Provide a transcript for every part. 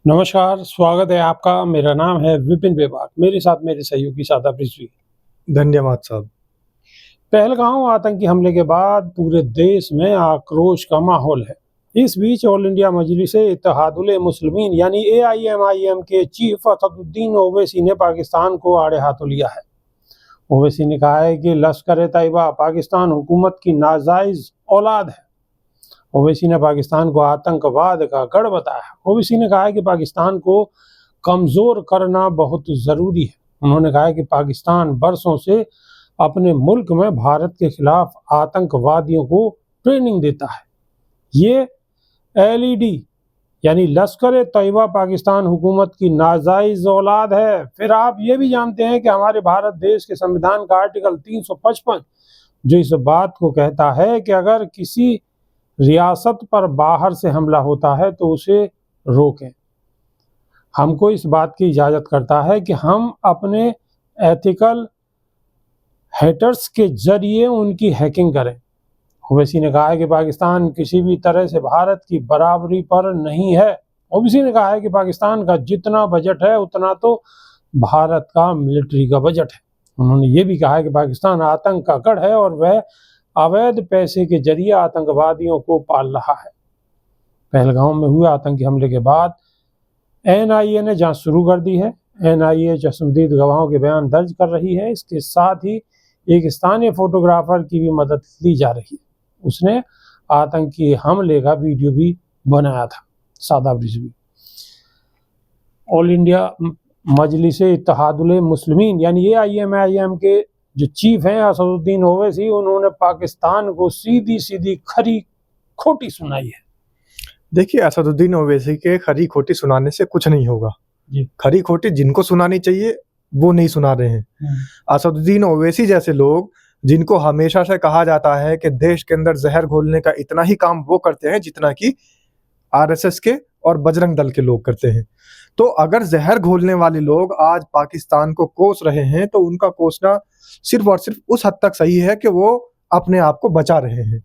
नमस्कार, स्वागत है आपका। मेरा नाम है विपिन बेबाक। मेरे साथ मेरे सहयोगी शादाब रिजवी। धन्यवाद साहब। पहलगाम आतंकी हमले के बाद पूरे देश में आक्रोश का माहौल है। इस बीच ऑल इंडिया मजलिस-ए-इत्तेहादुल मुस्लिमीन यानी AIMIM के चीफ असदुद्दीन ओवैसी ने पाकिस्तान को आड़े हाथों लिया है। ओवैसी ने कहा है कि लश्कर-ए-तैयबा पाकिस्तान हुकूमत की नाजायज औलाद है। ओवैसी ने पाकिस्तान को आतंकवाद का गढ़ बताया। ओवैसी ने कहा है कि पाकिस्तान को कमज़ोर करना बहुत ज़रूरी है। उन्होंने कहा है कि पाकिस्तान बरसों से अपने मुल्क में भारत के खिलाफ आतंकवादियों को ट्रेनिंग देता है। ये LED यानी लश्कर-ए-तैयबा पाकिस्तान हुकूमत की नाजायज़ औलाद है। फिर आप ये भी जानते हैं कि हमारे भारत देश के संविधान का आर्टिकल 355 जो इस बात को कहता है कि अगर किसी रियासत पर बाहर से हमला होता है तो उसे रोकें, हमको इस बात की इजाज़त करता है कि हम अपने एथिकल हैटर्स के जरिए उनकी हैकिंग करें। ओवैसी ने कहा है कि पाकिस्तान किसी भी तरह से भारत की बराबरी पर नहीं है। ओवैसी ने कहा है कि पाकिस्तान का जितना बजट है उतना तो भारत का मिलिट्री का बजट है। उन्होंने ये भी कहा है कि पाकिस्तान आतंक का गढ़ है और वह अवैध पैसे के जरिए आतंकवादियों को पाल रहा है। पहलगाम में हुए आतंकी हमले के बाद NIA ने जांच शुरू कर दी है। NIA चश्मदीद गवाहों के बयान दर्ज कर रही है। इसके साथ ही एक स्थानीय फोटोग्राफर की भी मदद ली जा रही है। उसने आतंकी हमले का वीडियो भी बनाया था। शादाब रिजवी। ऑल इंडिया मजलिस-ए-इत्तेहादुल मुस्लिमीन यानी AIMIM के जो चीफ हैं असदुद्दीन ओवैसी, उन्होंने पाकिस्तान को सीधी सीधी खरी खोटी सुनाई है। देखिए, असदुद्दीन ओवैसी के खरी खोटी सुनाने से कुछ नहीं होगा। खरी खोटी जिनको सुनानी चाहिए वो नहीं सुना रहे हैं। असदुद्दीन ओवैसी जैसे लोग, जिनको हमेशा से कहा जाता है कि देश के अंदर जहर घोलने का इतना ही काम वो करते हैं जितना कि RSS के और बजरंग दल के लोग करते हैं। तो अगर जहर घोलने वाले लोग आज पाकिस्तान को कोस रहे हैं तो उनका कोसना सिर्फ और सिर्फ उस हद तक सही है कि वो अपने आप को बचा रहे हैं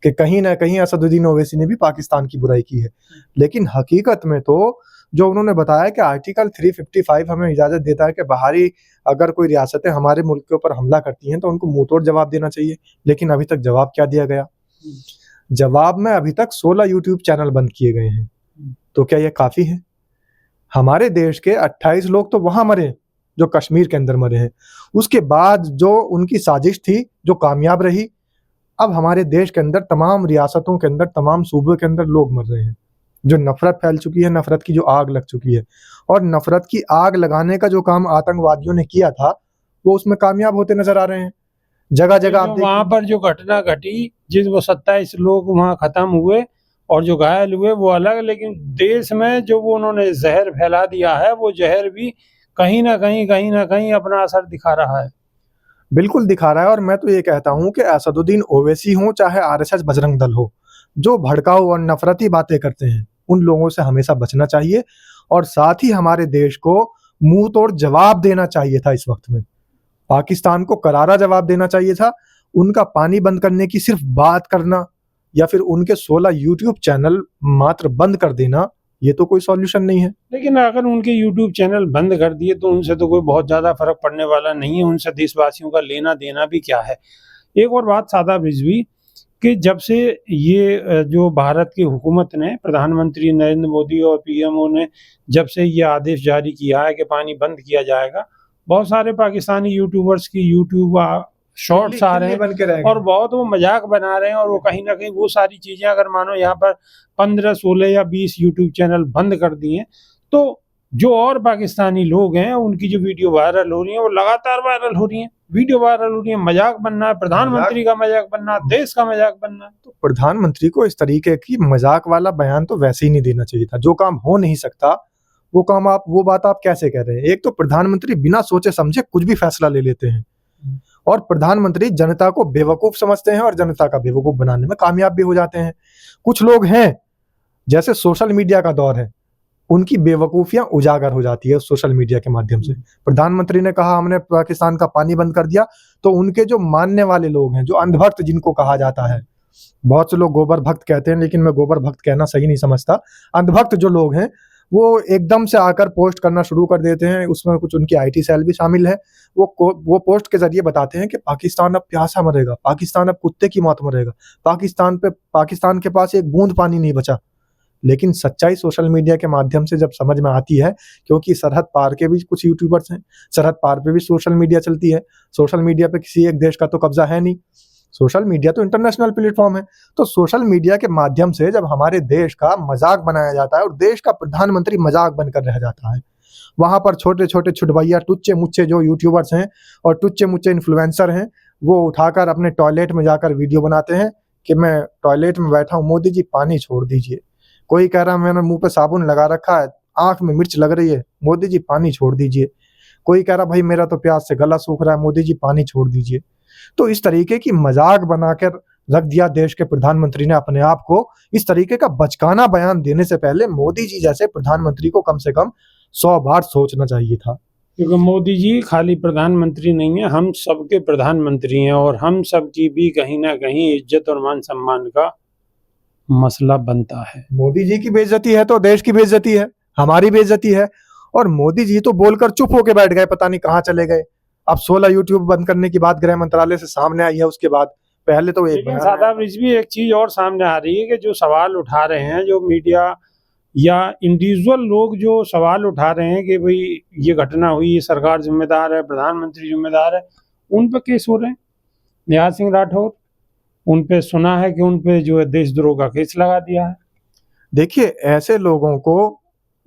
कि कहीं ना कहीं असदुद्दीन ओवैसी ने भी पाकिस्तान की बुराई की है। लेकिन हकीकत में तो जो उन्होंने बताया कि आर्टिकल 355 हमें इजाजत देता है कि बाहरी अगर कोई रियासतें हमारे मुल्क के ऊपर हमला करती हैं तो उनको मुंह तोड़ जवाब देना चाहिए। लेकिन अभी तक जवाब क्या दिया गया? जवाब में अभी तक 16 यूट्यूब चैनल बंद किए गए हैं। तो क्या यह काफी है? हमारे देश के 28 लोग तो वहां मरे जो कश्मीर के अंदर मरे हैं। उसके बाद जो उनकी साजिश थी जो कामयाब रही, अब हमारे देश के अंदर तमाम रियासतों के अंदर, तमाम सूबों के अंदर लोग मर रहे हैं। जो नफरत फैल चुकी है, नफरत की जो आग लग चुकी है, और नफरत की आग लगाने का जो काम आतंकवादियों ने किया था वो उसमें कामयाब होते नजर आ रहे हैं। जगह जगह आप वहां पर जो घटना घटी, जिस वो 27 लोग वहां खत्म हुए और जो घायल हुए वो अलग, लेकिन देश में जो वो उन्होंने जहर फैला दिया है वो जहर भी कहीं ना कहीं अपना असर दिखा रहा है। बिल्कुल दिखा रहा है। और मैं तो ये कहता हूं कि असदुद्दीन ओवैसी हो चाहे RSS बजरंग दल हो, जो भड़काऊ और नफरती बातें करते हैं उन लोगों से हमेशा बचना चाहिए। और साथ ही हमारे देश को मुंह तोड़ जवाब देना चाहिए था। इस वक्त में पाकिस्तान को करारा जवाब देना चाहिए था। उनका पानी बंद करने की सिर्फ बात करना या फिर उनके 16 यूट्यूब चैनल मात्र बंद कर देना, ये तो कोई सॉल्यूशन नहीं है। लेकिन अगर उनके YouTube चैनल बंद कर दिए तो उनसे तो कोई बहुत ज़्यादा फर्क पड़ने वाला नहीं है। उनसे देशवासियों का लेना देना भी क्या है। एक और बात शादाब रिजवी कि जब से ये जो भारत की हुकूमत ने, प्रधानमंत्री नरेंद्र मोदी और PMO ने जब से ये आदेश जारी किया है कि पानी बंद किया जाएगा, बहुत सारे पाकिस्तानी यूट्यूबर्स की यूट्यूब शॉर्ट्स आ रहे हैं और बहुत वो मजाक बना रहे हैं। और वो कहीं ना कहीं वो सारी चीज़ें, अगर मानो यहाँ पर 15, 16 या 20 यूट्यूब चैनल बंद कर दिए तो जो और पाकिस्तानी लोग हैं उनकी जो वीडियो वायरल हो रही है वो लगातार वायरल हो रही है। वीडियो वायरल हो रही है, मजाक बनना है, प्रधानमंत्री का मजाक बनना, देश का मजाक बनना। तो प्रधानमंत्री को इस तरीके की मजाक वाला बयान तो वैसे ही नहीं देना चाहिए था। जो काम हो नहीं सकता वो काम वो बात आप कैसे कह रहे हैं? एक तो प्रधानमंत्री बिना सोचे समझे कुछ भी फैसला ले लेते हैं और प्रधानमंत्री जनता को बेवकूफ समझते हैं और जनता का बेवकूफ बनाने में कामयाब भी हो जाते हैं। कुछ लोग हैं, जैसे सोशल मीडिया का दौर है, उनकी बेवकूफियां उजागर हो जाती है सोशल मीडिया के माध्यम से। प्रधानमंत्री ने कहा हमने पाकिस्तान का पानी बंद कर दिया, तो उनके जो मानने वाले लोग हैं, जो अंधभक्त जिनको कहा जाता है, बहुत से लोग गोबर भक्त कहते हैं, लेकिन मैं गोबर भक्त कहना सही नहीं समझता। अंधभक्त जो लोग हैं वो एकदम से आकर पोस्ट करना शुरू कर देते हैं, उसमें कुछ उनकी आईटी सेल भी शामिल है। वो पोस्ट के जरिए बताते हैं कि पाकिस्तान अब प्यासा मरेगा, पाकिस्तान अब कुत्ते की मौत मरेगा, पाकिस्तान के पास एक बूंद पानी नहीं बचा। लेकिन सच्चाई सोशल मीडिया के माध्यम से जब समझ में आती है, क्योंकि सरहद पार के भी कुछ यूट्यूबर्स हैं, सरहद पार पे भी सोशल मीडिया चलती है, सोशल मीडिया पे किसी एक देश का तो कब्जा है नहीं, सोशल मीडिया तो इंटरनेशनल प्लेटफॉर्म है। तो सोशल मीडिया के माध्यम से जब हमारे देश का मजाक बनाया जाता है और देश का प्रधानमंत्री मजाक बनकर रह जाता है, वहां पर छोटे छोटे छुटभैया टुच्चे मुच्चे जो यूट्यूबर्स हैं और टुच्चे मुच्चे इन्फ्लुएंसर हैं, वो उठाकर अपने टॉयलेट में जाकर वीडियो बनाते हैं कि मैं टॉयलेट में बैठा हूँ, मोदी जी पानी छोड़ दीजिए। कोई कह रहा है मैंने मुंह पे साबुन लगा रखा है, आंख में मिर्च लग रही है, मोदी जी पानी छोड़ दीजिए। कोई कह रहा भाई मेरा तो प्यास से गला सूख रहा है, मोदी जी पानी छोड़ दीजिए। तो इस तरीके की मजाक बनाकर रख दिया देश के प्रधानमंत्री ने अपने आप को। इस तरीके का बचकाना बयान देने से पहले मोदी जी जैसे प्रधानमंत्री को कम से कम 100 बार सोचना चाहिए था। क्योंकि मोदी जी खाली प्रधानमंत्री नहीं है, हम सबके प्रधानमंत्री हैं और हम सब की भी कहीं ना कहीं इज्जत और मान सम्मान का मसला बनता है। मोदी जी की बेइज्जती है तो देश की बेइज्जती है, हमारी बेइज्जती है। और मोदी जी तो बोलकर चुप होके बैठ गए, पता नहीं कहाँ चले गए। अब 16 यूट्यूब बंद करने की बात गृह मंत्रालय से सामने आई है, उसके बाद पहले तो एक साहब इसमें एक चीज और सामने आ रही है कि जो सवाल उठा रहे हैं, जो मीडिया या इंडिविजुअल लोग जो सवाल उठा रहे हैं कि भाई ये घटना हुई, ये सरकार जिम्मेदार है, प्रधानमंत्री जिम्मेदार है, उन पे केस हो रहे हैं। निहाल सिंह राठौर, उन पे सुना है कि उन पे जो है देशद्रोह का केस लगा दिया है। देखिए, ऐसे लोगों को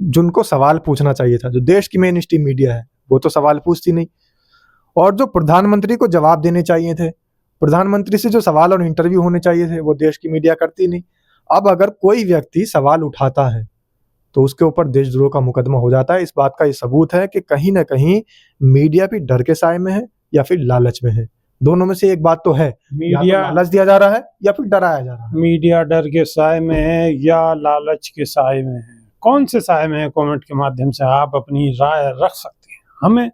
जिनको सवाल पूछना चाहिए था, जो देश की मेन स्ट्रीम मीडिया है, वो तो सवाल पूछती नहीं। और जो प्रधानमंत्री को जवाब देने चाहिए थे, प्रधानमंत्री से जो सवाल और इंटरव्यू होने चाहिए थे, वो देश की मीडिया करती नहीं। अब अगर कोई व्यक्ति सवाल उठाता है तो उसके ऊपर देशद्रोह का मुकदमा हो जाता है। इस बात का ये सबूत है कि कहीं ना कहीं मीडिया भी डर के साए में है या फिर लालच में है। दोनों में से एक बात तो है, मीडिया लालच दिया जा रहा है या फिर डराया जा रहा है। मीडिया डर के साए में है या लालच के साए में है, कौन से साए में है? कमेंट के माध्यम से आप अपनी राय रख सकते हैं। हमें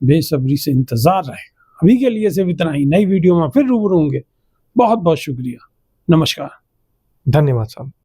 बेसब्री से इंतजार रहेगा। अभी के लिए सिर्फ इतना ही। नई वीडियो में फिर रूबरू होंगे। बहुत बहुत शुक्रिया। नमस्कार। धन्यवाद साहब।